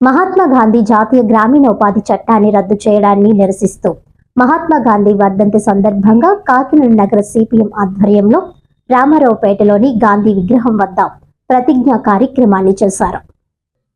మహాత్మా గాంధీ జాతీయ గ్రామీణ ఉపాధి చట్టాన్ని రద్దు చేయడాన్ని నిరసిస్తూ మహాత్మా గాంధీ వర్ధంతి సందర్భంగా కాకినాడ నగర సిపిఎం ఆధ్వర్యంలో రామారావుపేటలోని గాంధీ విగ్రహం వద్ద ప్రతిజ్ఞా కార్యక్రమాన్ని చేశారు.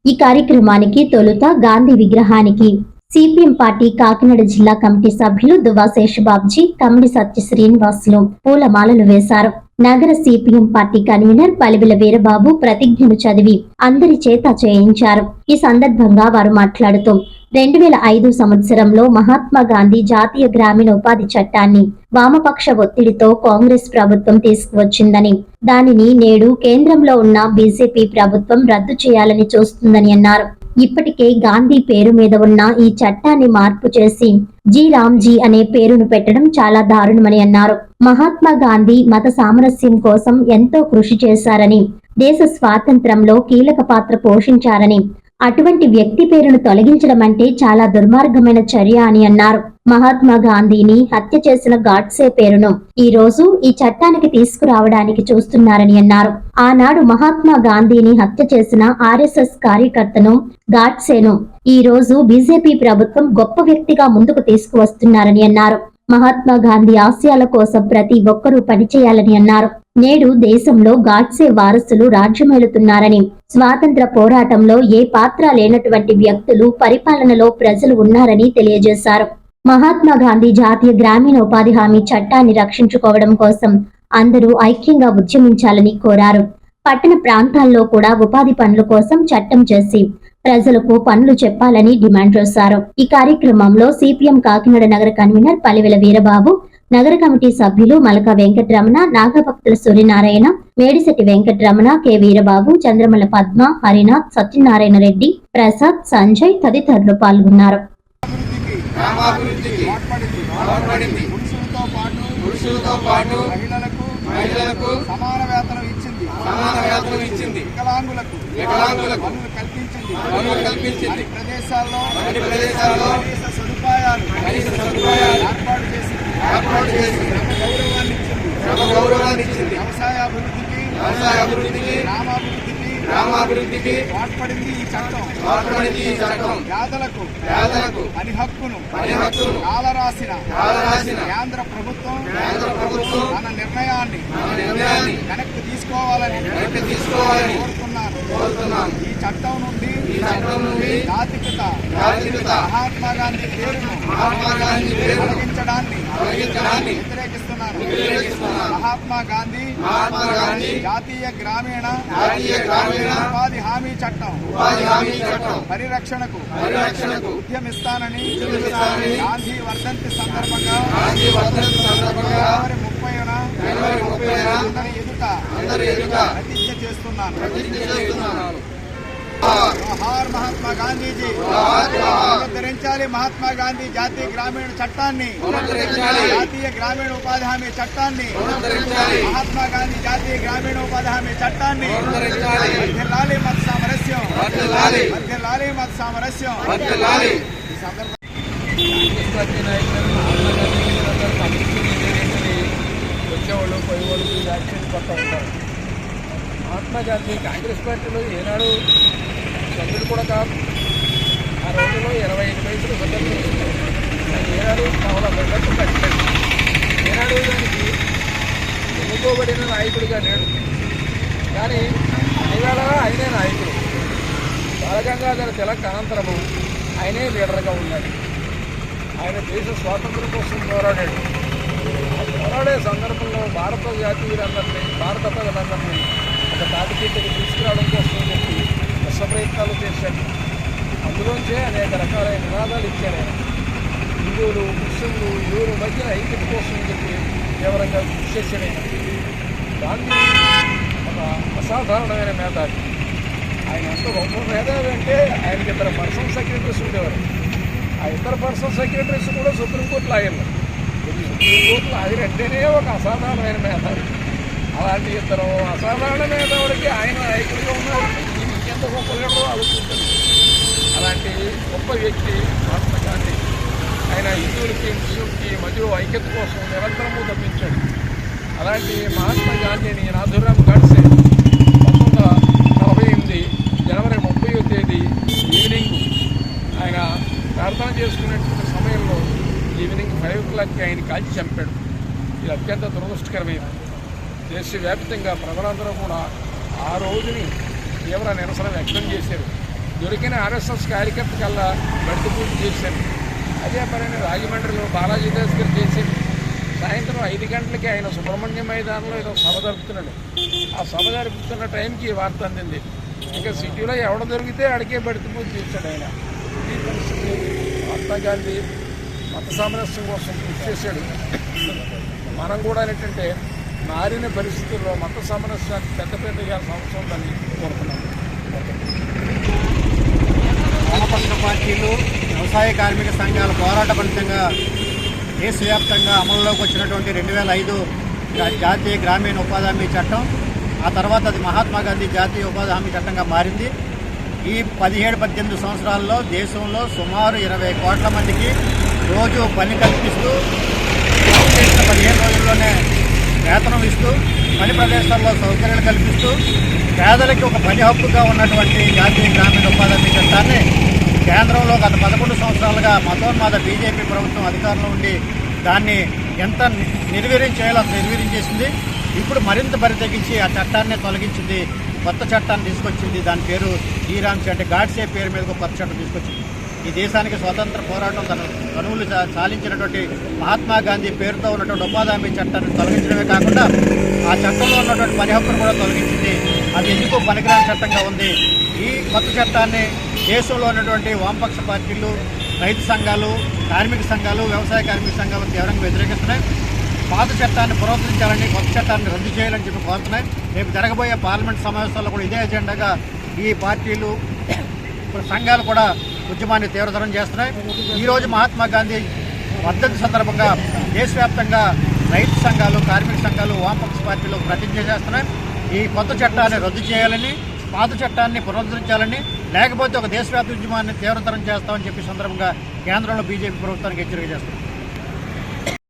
ఈ కార్యక్రమానికి తొలుత గాంధీ విగ్రహానికి సిపిఎం పార్టీ కాకినాడ జిల్లా కమిటీ సభ్యులు దువ్వా శేషబాబ్జీ, కమిడి సత్య శ్రీనివాసులు పూలమాలలు వేశారు. నగర సిపిఎం పార్టీ కన్వీనర్ పలివిల వీరబాబు ప్రతిజ్ఞను చదివి అందరి చేత చేయించారు. ఈ సందర్భంగా వారు మాట్లాడుతూ 2005 సంవత్సరంలో మహాత్మా గాంధీ జాతీయ గ్రామీణ ఉపాధి చట్టాన్ని వామపక్ష ఒత్తిడితో కాంగ్రెస్ ప్రభుత్వం తీసుకువచ్చిందని, దానిని నేడు కేంద్రంలో ఉన్న బీజేపీ ప్రభుత్వం రద్దు చేయాలని చూస్తుందని అన్నారు. ఇప్పటికే గాంధీ పేరు మీద ఉన్న ఈ చట్టాన్ని మార్పు చేసి జీ రామ్జీ అనే పేరును పెట్టడం చాలా దారుణమని అన్నారు. మహాత్మా గాంధీ మత సామరస్యం కోసం ఎంతో కృషి చేశారని, దేశ స్వాతంత్రంలో కీలక పాత్ర పోషించారని, అటువంటి వ్యక్తి పేరును తొలగించడం అంటే చాలా దుర్మార్గమైన చర్య అని అన్నారు. మహాత్మా గాంధీని హత్య చేసిన గాడ్సే పేరును ఈ రోజు ఈ చట్టానికి తీసుకురావడానికి చూస్తున్నారని అన్నారు. ఆనాడు మహాత్మా గాంధీని హత్య చేసిన ఆర్ఎస్ఎస్ కార్యకర్తను గాడ్సేను ఈ రోజు బీజేపీ ప్రభుత్వం గొప్ప వ్యక్తిగా ముందుకు తీసుకువస్తున్నారని అన్నారు. మహాత్మా గాంధీ ఆశయాల కోసం ప్రతి ఒక్కరూ పనిచేయాలని అన్నారు. నేడు దేశంలో గాడ్సే వారసులు రాజ్యమేలుతున్నారని, స్వాతంత్ర పోరాటంలో ఏ పాత్ర లేనటువంటి వ్యక్తులు పరిపాలనలో ప్రజలు ఉన్నారని తెలియజేశారు. మహాత్మా గాంధీ జాతీయ గ్రామీణ ఉపాధి హామీ చట్టాన్ని రక్షించుకోవడం కోసం అందరూ ఐక్యంగా ఉద్యమించాలని కోరారు. పట్టణ ప్రాంతాల్లో కూడా ఉపాధి పనుల కోసం చట్టం చేసి ప్రజలకు పనులు చెప్పాలని డిమాండ్ చేశారు. ఈ కార్యక్రమంలో సిపిఎం కాకినాడ నగర కన్వీనర్ పలివెల వీరబాబు, నగర కమిటీ సభ్యులు మలక వెంకటరమణ, నాగభక్తుల సూర్యనారాయణ, మేడిశెట్టి వెంకటరమణ, కె వీరబాబు, చంద్రమల పద్మ, హరినాథ్, సత్యనారాయణ రెడ్డి, ప్రసాద్, సంజయ్ తదితరులు పాల్గొన్నారు. మహిళలకు సమాన వేతనం ఇచ్చింది. వికలాంగులకు పనులు కల్పించింది. అన్ని ప్రదేశాల్లో సదుపాయాలు ఏర్పాటు చేసి గౌరవాన్ని ఇచ్చింది. వ్యవసాయ అభివృద్ధికి గ్రామాభివృద్ధికి తోడ్పడింది ఈ చట్టం. పేదలకు పని హక్కును కాలరాసిన కేంద్ర ప్రభుత్వం తన నిర్ణయాన్ని వెనక్కి తీసుకోవాలని కోరుతున్నాను. ఈ చట్టం నుండి జాతిపిత మహాత్మా గాంధీ పేరును తొలగించడాన్ని వ్యతిరేకిస్తున్నాను. మహాత్మా గాంధీ జాతీయ గ్రామీణ ఉపాధి హామీ చట్టం పరిరక్షణకు ఉద్యమిస్తానని గాంధీ వర్ధంతి సందర్భంగా జనవరి 30న అందరి ఎదుట ప్రతిజ్ఞ చేస్తున్నాను. జోహార్ మహాత్మా గాంధీజీ. పునరుద్ధరించాలి మహాత్మా గాంధీ జాతీయ గ్రామీణ చట్టాన్ని, జాతీయ గ్రామీణ ఉపాధి హామీ చట్టాన్ని, మహాత్మా గాంధీ జాతీయ గ్రామీణ ఉపాధి హామీ చట్టాన్ని. వర్ధిల్లాలి మత సామరస్యం. ఈ సందర్భంగా వచ్చేవాళ్ళు పోయేవాళ్ళు యాక్సిడెంట్ పడుతూ ఉంటారు. మహాత్మా గాంధీ కాంగ్రెస్ పార్టీలో ఏనాడు సభ్యుడు కూడా కాదు. ఆ రోజుల్లో 25 వయసులు సభ్యులు ఏనాడు కావాల పెట్టట్టు కట్టలేదు. ఏనాడు దానికి ఎన్నుకోబడిన నాయకుడిగా లేడు. కానీ ఇవాళ ఆయనే నాయకుడు. బాలగంగాధర తిలక్ అనంతరము ఆయనే లీడర్గా ఉన్నాడు. ఆయన దేశ స్వాతంత్రం కోసం పోరాడాడు. పోరాడే సందర్భంలో భారత జాతీయులందరినీ, భారత ప్రజలందరినీ ఒక తాటిపీటకి తీసుకురావడం కోసం చెప్పి విశ్వ ప్రయత్నాలు చేశాడు. అందులోంచే అనేక రకాలైన నినాదాలు ఇచ్చాడు ఆయన. హిందువులు, ముస్లింలు ఇరువురు మధ్యన ఐక్యత కోసం చెప్పి తీవ్రంగా కృషి చేశాడు ఆయన. గాంధీ ఒక అసాధారణమైన మేధావి. ఆయన ఎంత గొప్ప మేధావి అంటే ఆయనకి 2 పర్సనల్ సెక్రటరీస్ ఉండేవారు. ఆ 2 పర్సనల్ సెక్రటరీస్ కూడా సుప్రీంకోర్టులో ఆగారు. సుప్రీంకోర్టులో ఆగిరంటేనే ఒక అసాధారణమైన మేధావి. అలాంటి 2 అసాధారణ మేధావులకి ఆయన నాయకుడిగా ఉన్నారు. ఇంకెంత గొప్ప లీడరో ఆలోచించారు. అలాంటి గొప్ప వ్యక్తి మహాత్మా గాంధీ. ఆయన హిందువులకి, ముస్లింకి మధ్య ఐక్యత కోసం నిరంతరము తప్పించాడు. అలాంటి మహాత్మా గాంధీని నాథురామ్ గాడ్సే 1948 జనవరి 30వ తేదీ ఈవినింగ్ ప్రార్థన చేసుకునేటువంటి సమయంలో ఈవినింగ్ 5 o'clock ఆయన కాల్చి చంపాడు. ఇది అత్యంత దురదృష్టకరమైనది. దేశవ్యాప్తంగా ప్రజలందరూ కూడా ఆ రోజుని తీవ్ర నిరసన వ్యక్తం చేశారు. దొరికిన ఆర్ఎస్ఎస్ కార్యకర్త కల్లా బడిత పూజ చేశారు. అదే పని రాజమండ్రిలో బాలాజీ దాస్ గారు చేశారు. సాయంత్రం 5 గంటలకి ఆయన సుబ్రహ్మణ్య మైదానంలో ఏదో సభ జరుపుతున్నాడు. ఆ సభ జరుపుతున్న టైంకి ఈ వార్త అందింది. ఇంకా సిటీలో ఎవడ దొరికితే అడిగే బడిత పూజ చేశాడు ఆయన. ఈ పరిస్థితి మహాత్మా గాంధీ మత సామరస్యం కోసం కృషి చేశాడు. మనం కూడా ఏంటంటే మారిన పరిస్థితుల్లో మత సామరస్యానికి పెద్దపేట గారి అవసరం ఉందని కోరుతున్నాను. వామపక్ష పార్టీలు, వ్యవసాయ కార్మిక సంఘాల పోరాట ఫలితంగా దేశవ్యాప్తంగా అమలులోకి వచ్చినటువంటి 2005 జాతీయ గ్రామీణ ఉపాధి హామీ చట్టం, ఆ తర్వాత అది మహాత్మా గాంధీ జాతీయ ఉపాధి హామీ చట్టంగా మారింది. ఈ 17-18 సంవత్సరాల్లో దేశంలో సుమారు 20 కోట్ల మందికి రోజు పని కల్పిస్తూ చేసిన 15 రోజుల్లోనే వేతనం ఇస్తూ పని ప్రదేశాల్లో సౌకర్యాలు కల్పిస్తూ పేదలకి ఒక పని హక్కుగా ఉన్నటువంటి జాతీయ గ్రామీణ ఉపాధి హామీ చట్టాన్ని కేంద్రంలో గత 11 సంవత్సరాలుగా మతోన్మాద బీజేపీ ప్రభుత్వం అధికారంలో ఉండి దాన్ని ఎంత నిర్వీర్యం చేయాలో అంత నిర్వీర్యం చేసింది. ఇప్పుడు మరింత బరి తెగించి ఆ చట్టాన్ని తొలగించింది, కొత్త చట్టాన్ని తీసుకొచ్చింది. దాని పేరు శ్రీరామ్ అంటే గాడ్సే పేరు మీద ఒక కొత్త చట్టం తీసుకొచ్చింది. ఈ దేశానికి స్వతంత్ర పోరాటం తనువులు చాలించినటువంటి మహాత్మా గాంధీ పేరుతో ఉన్నటువంటి ఉపాధి హామీ చట్టాన్ని తొలగించడమే కాకుండా ఆ చట్టంలో ఉన్నటువంటి పని హక్కును కూడా తొలగించింది. అది ఎందుకు పనికిరాని చట్టంగా ఉంది. ఈ కొత్త చట్టాన్ని దేశంలో ఉన్నటువంటి వామపక్ష పార్టీలు, రైతు సంఘాలు, కార్మిక సంఘాలు, వ్యవసాయ కార్మిక సంఘాలు తీవ్రంగా వ్యతిరేకిస్తున్నాయి. పాత చట్టాన్ని పునరుద్ధరించాలని, కొత్త చట్టాన్ని రద్దు చేయాలని చెప్పి కోరుతున్నాయి. రేపు జరగబోయే పార్లమెంట్ సమావేశాల్లో కూడా ఇదే ఎజెండాగా ఈ పార్టీలు, సంఘాలు కూడా ఉద్యమాన్ని తీవ్రతరం చేస్తున్నాయి. ఈరోజు మహాత్మా గాంధీ వర్ధంతి సందర్భంగా దేశవ్యాప్తంగా రైతు సంఘాలు, కార్మిక సంఘాలు, వామపక్ష పార్టీలు ప్రతిజ్ఞ చేస్తున్నాయి. ఈ కొత్త చట్టాన్ని రద్దు చేయాలని, పాత చట్టాన్ని పునరుద్ధరించాలని, లేకపోతే ఒక దేశవ్యాప్త ఉద్యమాన్ని తీవ్రతరం చేస్తామని చెప్పి సందర్భంగా కేంద్రంలో బీజేపీ ప్రభుత్వానికి హెచ్చరిక చేస్తున్నారు.